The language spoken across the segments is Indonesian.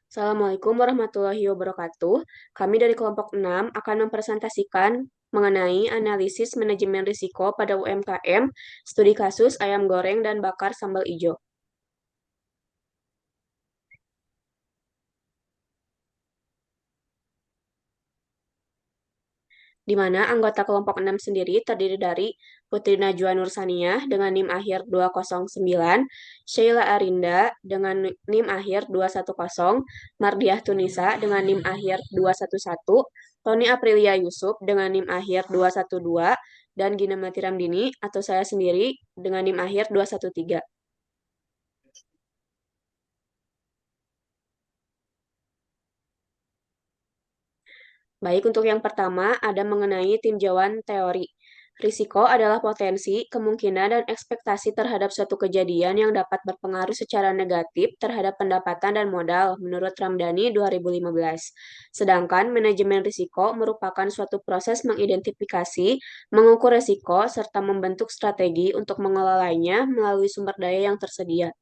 Assalamualaikum warahmatullahi wabarakatuh. Kami dari kelompok 6 akan mempresentasikan mengenai analisis manajemen risiko pada UMKM, studi kasus ayam goreng dan bakar sambal ijo. Di mana anggota kelompok 6 sendiri terdiri dari Putri Najwa Nursaniah dengan NIM akhir 209, Sheila Arinda dengan NIM akhir 210, Mardiah Tunisa dengan NIM akhir 211, Tony Aprilia Yusuf dengan NIM akhir 212, dan Gina Mati Ramdini atau saya sendiri dengan NIM akhir 213. Baik, untuk yang pertama ada mengenai tinjauan teori. Risiko adalah potensi, kemungkinan, dan ekspektasi terhadap suatu kejadian yang dapat berpengaruh secara negatif terhadap pendapatan dan modal, menurut Ramdhani 2015. Sedangkan manajemen risiko merupakan suatu proses mengidentifikasi, mengukur risiko, serta membentuk strategi untuk mengelolanya melalui sumber daya yang tersedia.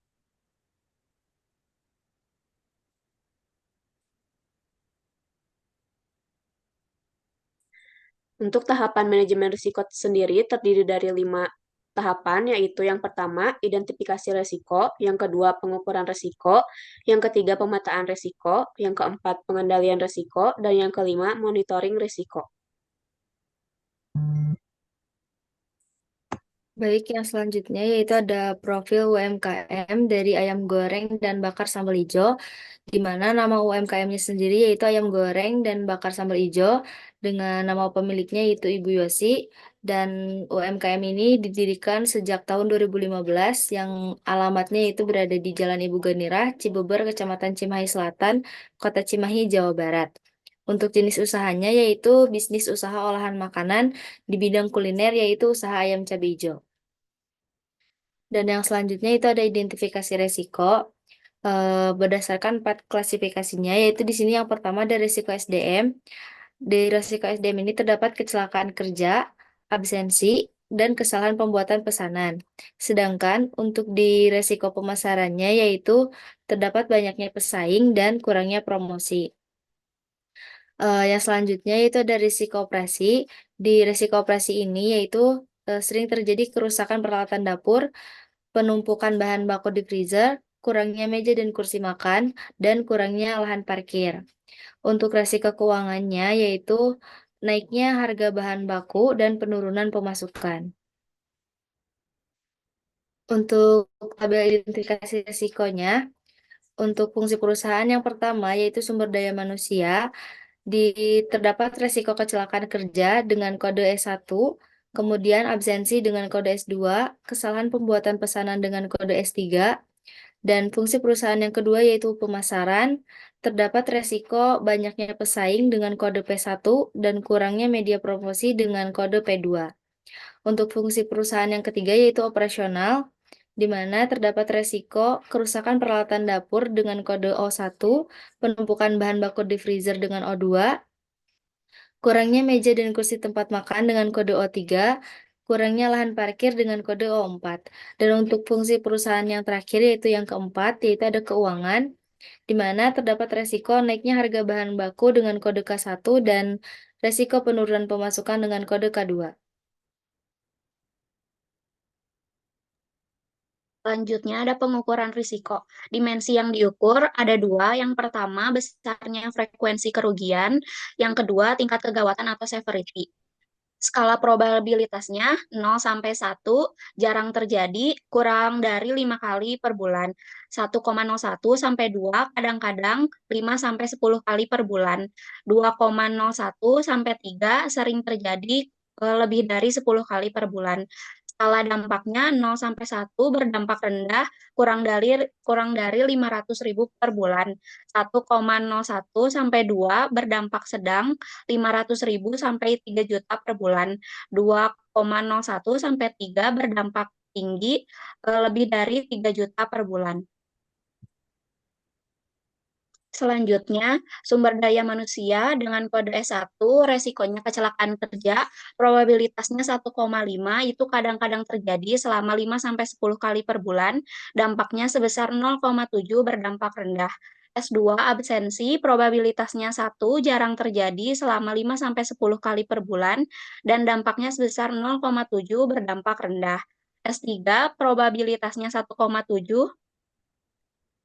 Untuk tahapan manajemen risiko sendiri terdiri dari 5 tahapan, yaitu yang pertama, identifikasi risiko, yang kedua, pengukuran risiko, yang ketiga, pemetaan risiko, yang keempat, pengendalian risiko, dan yang kelima, monitoring risiko. Baik, yang selanjutnya yaitu ada profil UMKM dari ayam goreng dan bakar sambal ijo, di mana nama UMKM-nya sendiri yaitu ayam goreng dan bakar sambal ijo, dengan nama pemiliknya yaitu Ibu Yosi, dan UMKM ini didirikan sejak tahun 2015, yang alamatnya itu berada di Jalan Ibu Ganirah, Cibeber, Kecamatan Cimahi Selatan, Kota Cimahi, Jawa Barat. Untuk jenis usahanya yaitu bisnis usaha olahan makanan di bidang kuliner yaitu usaha ayam cabai ijo. Dan yang selanjutnya itu ada identifikasi resiko berdasarkan 4 klasifikasinya, yaitu di sini yang pertama ada resiko SDM. Di resiko SDM ini terdapat kecelakaan kerja, absensi, dan kesalahan pembuatan pesanan. Sedangkan untuk di resiko pemasarannya yaitu terdapat banyaknya pesaing dan kurangnya promosi. Yang selanjutnya itu ada risiko operasi. Di risiko operasi ini yaitu sering terjadi kerusakan peralatan dapur, penumpukan bahan baku di freezer, kurangnya meja dan kursi makan, dan kurangnya lahan parkir. Untuk resiko keuangannya yaitu naiknya harga bahan baku dan penurunan pemasukan. Untuk tabel identifikasi risikonya, untuk fungsi perusahaan yang pertama yaitu sumber daya manusia, terdapat resiko kecelakaan kerja dengan kode S1, kemudian absensi dengan kode S2, kesalahan pembuatan pesanan dengan kode S3, dan fungsi perusahaan yang kedua yaitu pemasaran, terdapat resiko banyaknya pesaing dengan kode P1 dan kurangnya media promosi dengan kode P2. Untuk fungsi perusahaan yang ketiga yaitu operasional, di mana terdapat resiko kerusakan peralatan dapur dengan kode O1, penumpukan bahan baku di freezer dengan O2, kurangnya meja dan kursi tempat makan dengan kode O3, kurangnya lahan parkir dengan kode O4. Dan untuk fungsi perusahaan yang terakhir yaitu yang keempat, yaitu ada keuangan, di mana terdapat resiko naiknya harga bahan baku dengan kode K1 dan resiko penurunan pemasukan dengan kode K2. Selanjutnya ada pengukuran risiko. Dimensi yang diukur ada dua. Yang pertama besarnya frekuensi kerugian. Yang kedua tingkat kegawatan atau severity. Skala probabilitasnya 0 sampai 1, jarang terjadi, kurang dari 5 kali per bulan. 1,01 sampai 2, kadang-kadang 5 sampai 10 kali per bulan. 2,01 sampai 3, sering terjadi lebih dari 10 kali per bulan. Skala dampaknya 0 sampai 1 berdampak rendah, kurang dari 500.000 per bulan. 1,01 sampai 2 berdampak sedang, 500.000 sampai 3 juta per bulan. 2,01 sampai 3 berdampak tinggi, lebih dari 3 juta per bulan. Selanjutnya, sumber daya manusia dengan kode S1, resikonya kecelakaan kerja, probabilitasnya 1,5, itu kadang-kadang terjadi selama 5 sampai 10 kali per bulan, dampaknya sebesar 0,7 berdampak rendah. S2 absensi, probabilitasnya 1, jarang terjadi selama 5-10 kali per bulan, dan dampaknya sebesar 0,7 berdampak rendah. S3, probabilitasnya 1,7,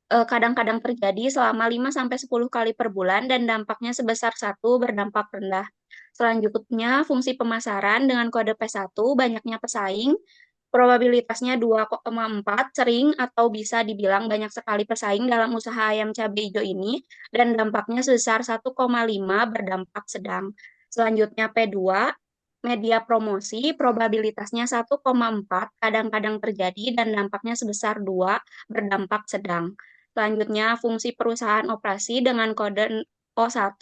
kadang-kadang terjadi selama 5-10 kali per bulan, dan dampaknya sebesar 1 berdampak rendah. Selanjutnya, fungsi pemasaran dengan kode P1, banyaknya pesaing, probabilitasnya 2,4, sering atau bisa dibilang banyak sekali pesaing dalam usaha ayam cabai hijau ini, dan dampaknya sebesar 1,5 berdampak sedang. Selanjutnya P2, media promosi, probabilitasnya 1,4, kadang-kadang terjadi dan dampaknya sebesar 2 berdampak sedang. Selanjutnya fungsi perusahaan operasi dengan kode O1,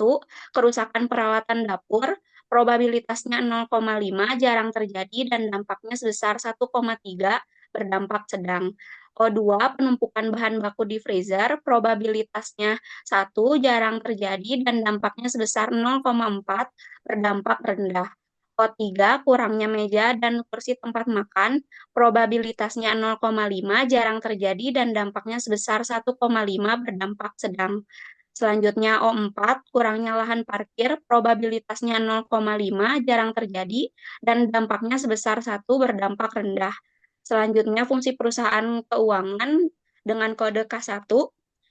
kerusakan peralatan dapur, probabilitasnya 0,5, jarang terjadi dan dampaknya sebesar 1,3 berdampak sedang. O2, penumpukan bahan baku di freezer, probabilitasnya 1, jarang terjadi dan dampaknya sebesar 0,4 berdampak rendah. O3, kurangnya meja dan kursi tempat makan, probabilitasnya 0,5, jarang terjadi dan dampaknya sebesar 1,5 berdampak sedang. Selanjutnya O4, kurangnya lahan parkir, probabilitasnya 0,5, jarang terjadi, dan dampaknya sebesar 1 berdampak rendah. Selanjutnya fungsi perusahaan keuangan dengan kode K1,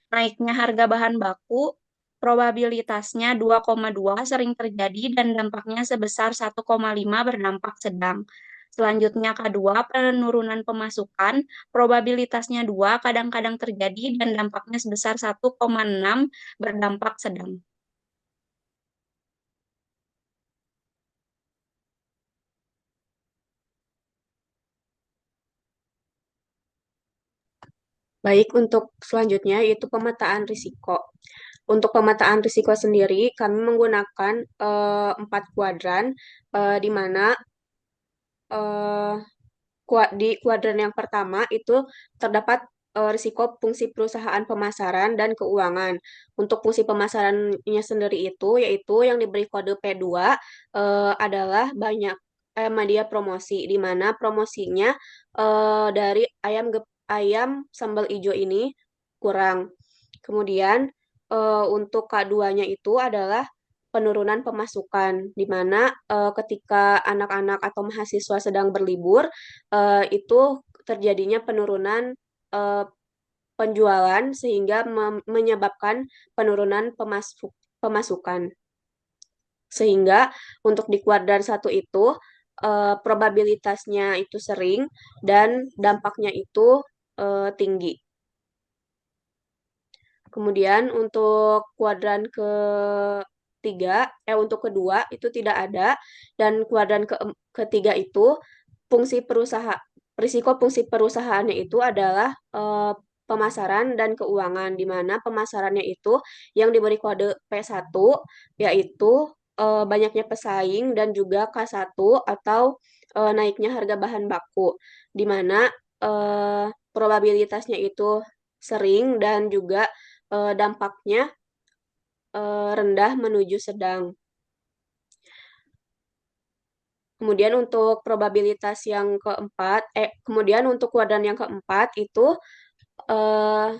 naiknya harga bahan baku, probabilitasnya 2,2, sering terjadi, dan dampaknya sebesar 1,5 berdampak sedang. Selanjutnya K2, penurunan pemasukan, probabilitasnya 2, kadang-kadang terjadi dan dampaknya sebesar 1,6 berdampak sedang. Baik, untuk selanjutnya yaitu pemetaan risiko. Untuk pemetaan risiko sendiri, kami menggunakan 4 kuadran, di mana eh, di kuadran yang pertama itu terdapat risiko fungsi perusahaan pemasaran dan keuangan. Untuk fungsi pemasarannya sendiri itu, yaitu yang diberi kode P2, adalah banyak media promosi, di mana promosinya dari ayam sambal ijo ini kurang. Kemudian untuk K2-nya itu adalah penurunan pemasukan, di mana ketika anak-anak atau mahasiswa sedang berlibur, itu terjadinya penurunan eh, penjualan sehingga menyebabkan penurunan pemasukan. Sehingga untuk di kuadran satu itu probabilitasnya itu sering dan dampaknya itu tinggi. Kemudian untuk kuadran untuk kedua itu tidak ada, dan kuadran ketiga itu fungsi perusahaan risiko fungsi perusahaannya itu adalah pemasaran dan keuangan, di mana pemasarannya itu yang diberi kode P1, yaitu banyaknya pesaing dan juga K1 atau naiknya harga bahan baku, di mana probabilitasnya itu sering dan juga dampaknya rendah menuju sedang. Kemudian untuk probabilitas yang kemudian untuk kuadran yang keempat itu eh,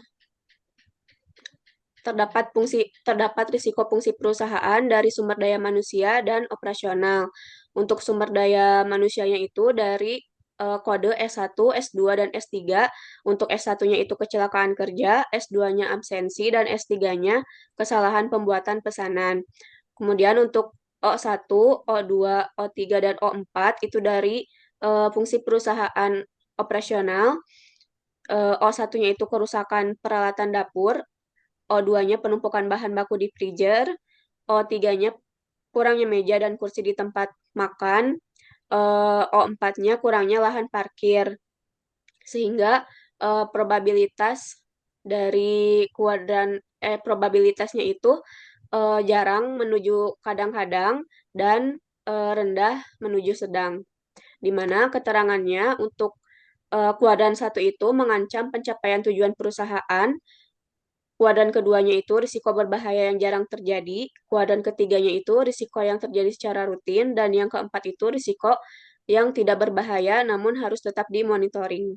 terdapat risiko fungsi perusahaan dari sumber daya manusia dan operasional. Untuk sumber daya manusianya itu dari kode S1, S2, dan S3. Untuk S1-nya itu kecelakaan kerja, S2-nya absensi, dan S3-nya kesalahan pembuatan pesanan. Kemudian untuk O1, O2, O3, dan O4 itu dari fungsi perusahaan operasional. O1-nya itu kerusakan peralatan dapur, O2-nya penumpukan bahan baku di freezer, O3-nya kurangnya meja dan kursi di tempat makan, O4-nya kurangnya lahan parkir. Sehingga probabilitas dari probabilitasnya itu jarang menuju kadang-kadang dan rendah menuju sedang. Di mana keterangannya untuk kuadran satu itu mengancam pencapaian tujuan perusahaan. Kuadran keduanya itu risiko berbahaya yang jarang terjadi. Kuadran ketiganya itu risiko yang terjadi secara rutin. Dan yang keempat itu risiko yang tidak berbahaya namun harus tetap dimonitoring.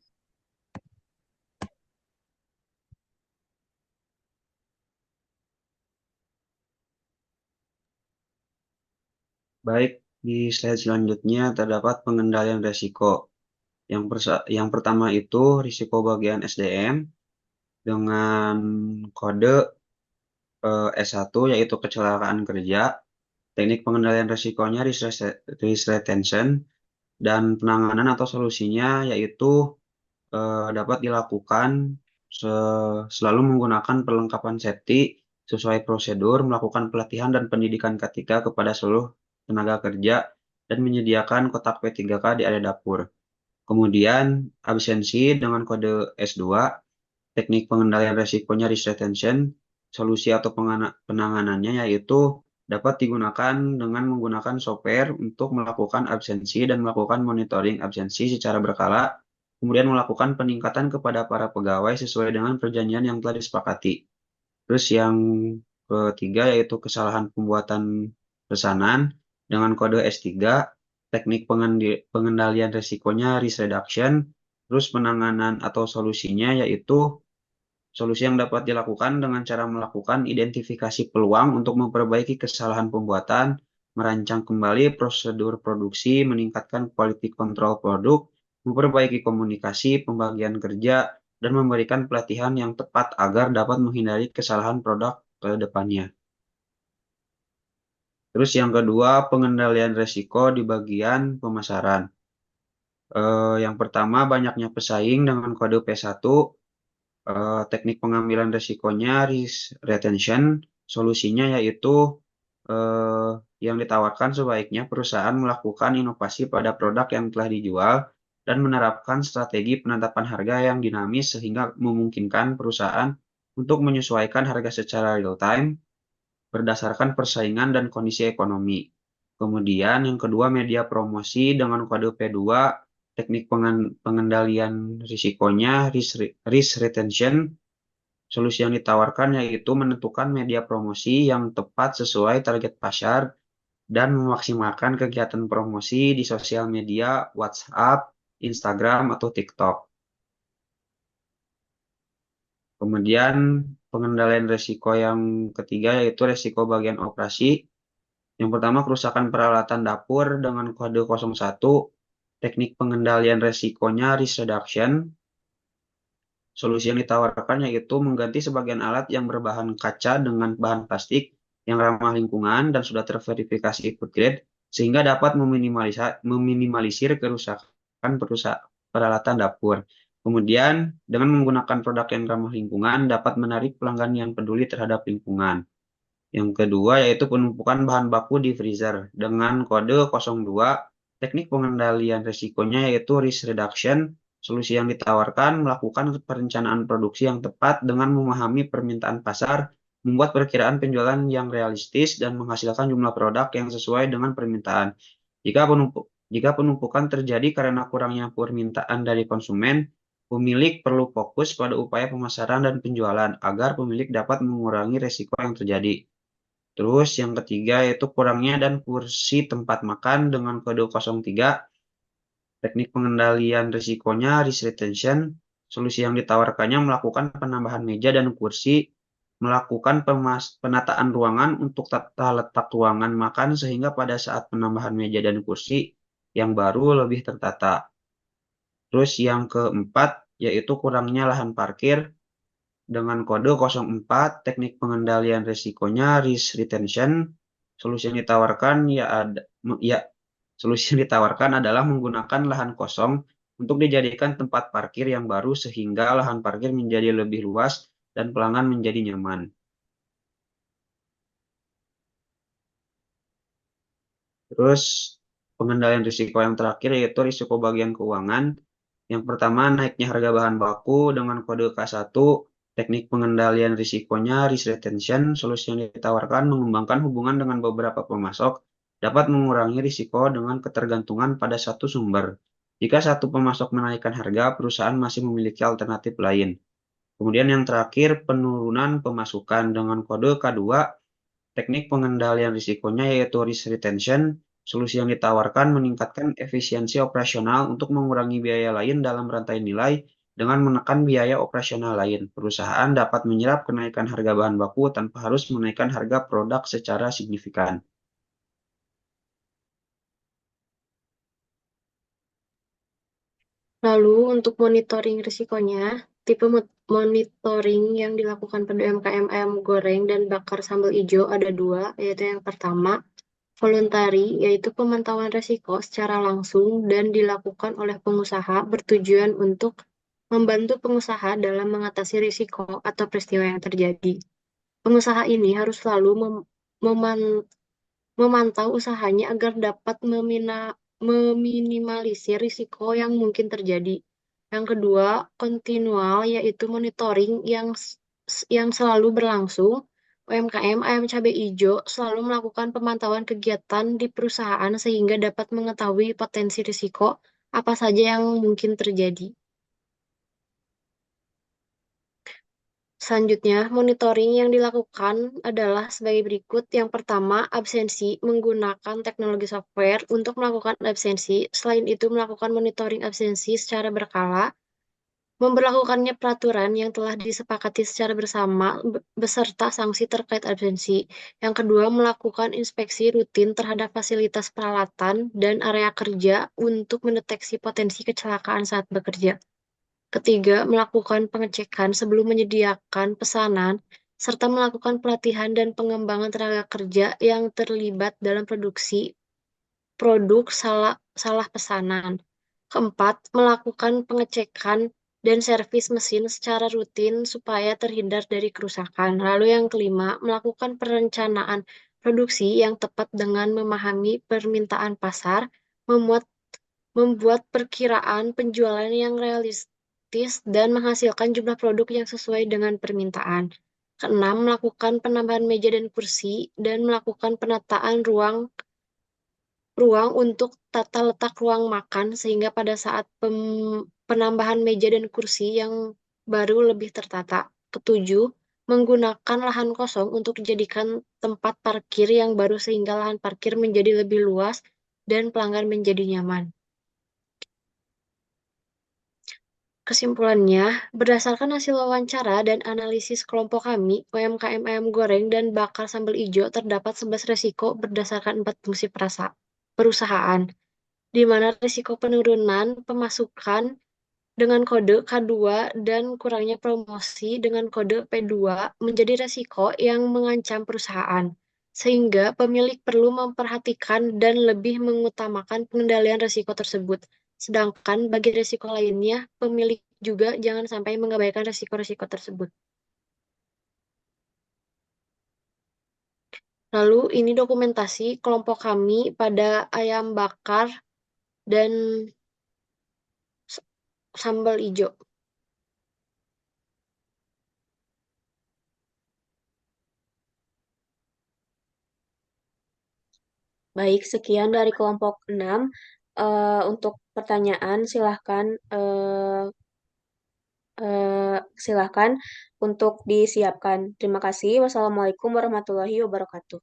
Baik, di slide selanjutnya terdapat pengendalian risiko. Yang pertama itu risiko bagian SDM dengan kode S1 yaitu kecelakaan kerja. Teknik pengendalian risikonya risk retention dan penanganan atau solusinya yaitu dapat dilakukan selalu menggunakan perlengkapan safety sesuai prosedur, melakukan pelatihan dan pendidikan ketika kepada seluruh tenaga kerja, dan menyediakan kotak P3K di area dapur. Kemudian, absensi dengan kode S2, teknik pengendalian resikonya risk retention, solusi atau penanganannya yaitu dapat digunakan dengan menggunakan software untuk melakukan absensi dan melakukan monitoring absensi secara berkala, kemudian melakukan peningkatan kepada para pegawai sesuai dengan perjanjian yang telah disepakati. Terus yang ketiga yaitu kesalahan pembuatan pesanan dengan kode S3, teknik pengendalian risikonya risk reduction, terus penanganan atau solusinya yaitu solusi yang dapat dilakukan dengan cara melakukan identifikasi peluang untuk memperbaiki kesalahan pembuatan, merancang kembali prosedur produksi, meningkatkan quality control produk, memperbaiki komunikasi, pembagian kerja, dan memberikan pelatihan yang tepat agar dapat menghindari kesalahan produk ke depannya. Terus yang kedua, pengendalian risiko di bagian pemasaran. Yang pertama, banyaknya pesaing dengan kode P1. Teknik pengambilan risikonya risk retention, solusinya yaitu yang ditawarkan sebaiknya perusahaan melakukan inovasi pada produk yang telah dijual dan menerapkan strategi penetapan harga yang dinamis sehingga memungkinkan perusahaan untuk menyesuaikan harga secara real time berdasarkan persaingan dan kondisi ekonomi. Kemudian yang kedua media promosi dengan kode P2, teknik pengendalian risikonya risk retention. Solusi yang ditawarkan yaitu menentukan media promosi yang tepat sesuai target pasar dan memaksimalkan kegiatan promosi di sosial media, WhatsApp, Instagram, atau TikTok. Kemudian pengendalian risiko yang ketiga yaitu risiko bagian operasi. Yang pertama kerusakan peralatan dapur dengan kode 01, teknik pengendalian risikonya risk reduction. Solusi yang ditawarkan yaitu mengganti sebagian alat yang berbahan kaca dengan bahan plastik yang ramah lingkungan dan sudah terverifikasi food grade sehingga dapat meminimalisir kerusakan peralatan dapur. Kemudian, dengan menggunakan produk yang ramah lingkungan dapat menarik pelanggan yang peduli terhadap lingkungan. Yang kedua yaitu penumpukan bahan baku di freezer dengan kode 02, teknik pengendalian risikonya yaitu risk reduction. Solusi yang ditawarkan melakukan perencanaan produksi yang tepat dengan memahami permintaan pasar, membuat perkiraan penjualan yang realistis, dan menghasilkan jumlah produk yang sesuai dengan permintaan. Jika penumpukan terjadi karena kurangnya permintaan dari konsumen, pemilik perlu fokus pada upaya pemasaran dan penjualan agar pemilik dapat mengurangi risiko yang terjadi. Terus yang ketiga yaitu kurangnya dan kursi tempat makan dengan kode 03. Teknik pengendalian risikonya risk retention. Solusi yang ditawarkannya melakukan penambahan meja dan kursi, melakukan penataan ruangan untuk tata letak ruangan makan sehingga pada saat penambahan meja dan kursi yang baru lebih tertata. Terus yang keempat yaitu kurangnya lahan parkir dengan kode 04, teknik pengendalian risikonya risk retention. Solusi yang ditawarkan solusi yang ditawarkan adalah menggunakan lahan kosong untuk dijadikan tempat parkir yang baru sehingga lahan parkir menjadi lebih luas dan pelanggan menjadi nyaman. Terus pengendalian risiko yang terakhir yaitu risiko bagian keuangan. Yang pertama naiknya harga bahan baku dengan kode K1, teknik pengendalian risikonya risk retention. Solusi yang ditawarkan mengembangkan hubungan dengan beberapa pemasok dapat mengurangi risiko dengan ketergantungan pada satu sumber. Jika satu pemasok menaikkan harga, perusahaan masih memiliki alternatif lain. Kemudian yang terakhir, penurunan pemasukan dengan kode K2, teknik pengendalian risikonya yaitu risk retention. Solusi yang ditawarkan meningkatkan efisiensi operasional untuk mengurangi biaya lain dalam rantai nilai dengan menekan biaya operasional lain. Perusahaan dapat menyerap kenaikan harga bahan baku tanpa harus menaikkan harga produk secara signifikan. Lalu untuk monitoring risikonya, tipe monitoring yang dilakukan pada UMKM ayam goreng dan bakar sambal hijau ada dua, yaitu yang pertama, voluntary, yaitu pemantauan risiko secara langsung dan dilakukan oleh pengusaha bertujuan untuk membantu pengusaha dalam mengatasi risiko atau peristiwa yang terjadi. Pengusaha ini harus selalu memantau usahanya agar dapat meminimalisir risiko yang mungkin terjadi. Yang kedua, kontinual, yaitu monitoring yang selalu berlangsung. UMKM Ayam Cabai Ijo selalu melakukan pemantauan kegiatan di perusahaan sehingga dapat mengetahui potensi risiko apa saja yang mungkin terjadi. Selanjutnya, monitoring yang dilakukan adalah sebagai berikut. Yang pertama, absensi menggunakan teknologi software untuk melakukan absensi. Selain itu, melakukan monitoring absensi secara berkala, memberlakukannya peraturan yang telah disepakati secara bersama beserta sanksi terkait absensi. Yang kedua, melakukan inspeksi rutin terhadap fasilitas peralatan dan area kerja untuk mendeteksi potensi kecelakaan saat bekerja. Ketiga, melakukan pengecekan sebelum menyediakan pesanan, serta melakukan pelatihan dan pengembangan tenaga kerja yang terlibat dalam produksi produk salah pesanan. Keempat, melakukan pengecekan dan servis mesin secara rutin supaya terhindar dari kerusakan. Lalu yang kelima, melakukan perencanaan produksi yang tepat dengan memahami permintaan pasar, memuat membuat perkiraan penjualan yang realistis dan menghasilkan jumlah produk yang sesuai dengan permintaan. Keenam, melakukan penambahan meja dan kursi dan melakukan penataan ruang untuk tata letak ruang makan sehingga pada saat penambahan meja dan kursi yang baru lebih tertata. Ketujuh, menggunakan lahan kosong untuk dijadikan tempat parkir yang baru sehingga lahan parkir menjadi lebih luas dan pelanggan menjadi nyaman. Kesimpulannya, berdasarkan hasil wawancara dan analisis kelompok kami, UMKM ayam goreng dan bakar sambal ijo terdapat 11 resiko berdasarkan 4 fungsi perusahaan, di mana risiko penurunan pemasukan dengan kode K2 dan kurangnya promosi dengan kode P2 menjadi resiko yang mengancam perusahaan, sehingga pemilik perlu memperhatikan dan lebih mengutamakan pengendalian risiko tersebut. Sedangkan bagi risiko lainnya, pemilik juga jangan sampai mengabaikan risiko-risiko tersebut. Lalu ini dokumentasi kelompok kami pada ayam bakar dan sambal ijo. Baik, sekian dari kelompok 6. Untuk pertanyaan, silahkan untuk disiapkan. Terima kasih. Wassalamualaikum warahmatullahi wabarakatuh.